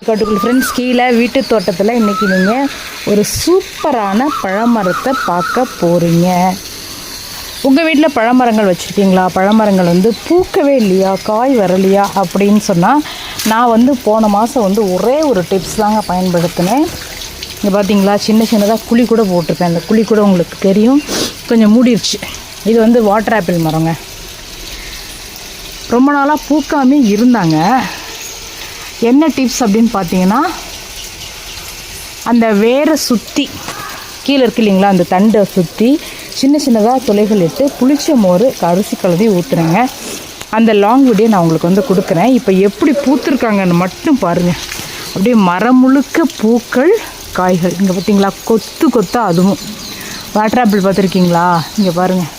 கட்டுக்குள் ஃப்ரெண்ட்ஸ், கீழே வீட்டு தோட்டத்தில் இன்றைக்கி நீங்கள் ஒரு சூப்பரான பழமரத்தை பார்க்க போகிறீங்க. உங்கள் வீட்டில் பழமரங்கள் வச்சுருக்கீங்களா? பழமரங்கள் பூக்கவே இல்லையா, காய் வரலையா அப்படின்னு சொன்னால், நான் போன மாதம் ஒரே ஒரு டிப்ஸ் தாங்க பயன்படுத்தினேன். இங்கே பார்த்தீங்களா, சின்ன சின்னதாக குழி கூட போட்டிருப்பேன். அந்த குழி கூட உங்களுக்கு தெரியும், கொஞ்சம் மூடிடுச்சு. இது வாட்டர் ஆப்பிள் மரங்க. ரொம்ப நாளாக பூக்காமே இருந்தாங்க. என்ன டிப்ஸ் அப்படின்னு பார்த்தீங்கன்னா, அந்த வேரை சுற்றி கீழே இருக்கு இல்லைங்களா, அந்த தண்டை சுற்றி சின்ன சின்னதாக துளைகள் இட்டு புளிச்ச மோர் அரிசி கலந்து ஊற்றுறேங்க. அந்த லாங் வீடியோ நான் உங்களுக்கு கொடுக்குறேன். இப்போ எப்படி பூத்துருக்காங்கன்னு மட்டும் பாருங்கள். அப்படியே மரம் முழுக்க பூக்கள், காய்கள். இங்கே பார்த்தீங்களா, கொத்து கொத்தா. அதுவும் வாட்டர் ஆப்பிள் பார்த்துருக்கீங்களா? இங்கே பாருங்கள்,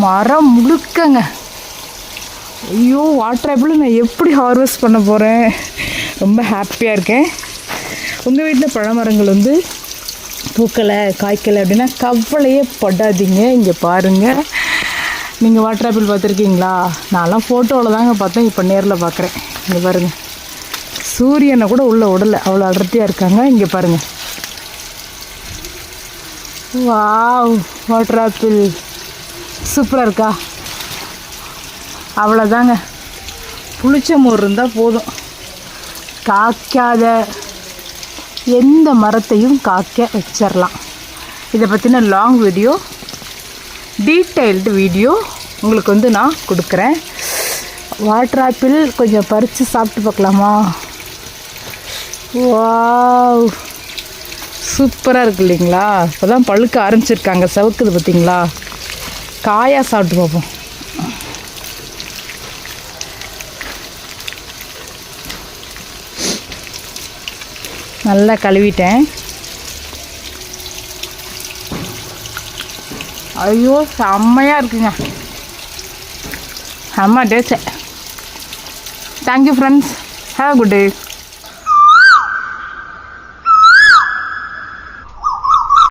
மரம் முழுக்கங்க. ஐயோ, வாட்டர் ஆப்பிள் நான் எப்படி ஹார்வெஸ்ட் பண்ண போகிறேன்? ரொம்ப ஹாப்பியாக இருக்கேன். உங்கள் வீட்டில் பழமரங்கள் பூக்கலை, காய்க்கலை அப்படின்னா கவலையே படாதீங்க. இங்கே பாருங்கள், நீங்கள் வாட்டர் ஆப்பிள் பார்த்துருக்கீங்களா? நான்லாம் ஃபோட்டோவில் தாங்க பார்த்தேன், இப்போ நேரில் பார்க்குறேன். இங்கே பாருங்கள், சூரியனை கூட உள்ள உடலை, அவ்வளோ அடர்த்தியாக இருக்காங்க. இங்கே பாருங்கள், வாவ், வாட்டர் ஆப்பிள் சூப்பராக இருக்கா? அவ்வளோதாங்க, புளிச்ச மோர் இருந்தால் போதும். காய்க்காத எந்த மரத்தையும் காய்க்க வச்சிடலாம். இதை பற்றின லாங் வீடியோ, டீட்டெயில்டு வீடியோ உங்களுக்கு நான் கொடுக்குறேன். வாட்டர் ஆப்பிள் கொஞ்சம் பறித்து சாப்பிட்டு பார்க்கலாமா? வாவ், சூப்பராக இருக்குது இல்லைங்களா? இப்போ தான் பழுக்க ஆரம்பிச்சிருக்காங்க, சவுக்குது பார்த்தீங்களா? காயாக சாப்பிட்டு பார்ப்போம். நல்லா கழுவிட்டேன். ஐயோ, செம்மையாக இருக்குங்க, செம்ம taste. Thank you friends, have a good day.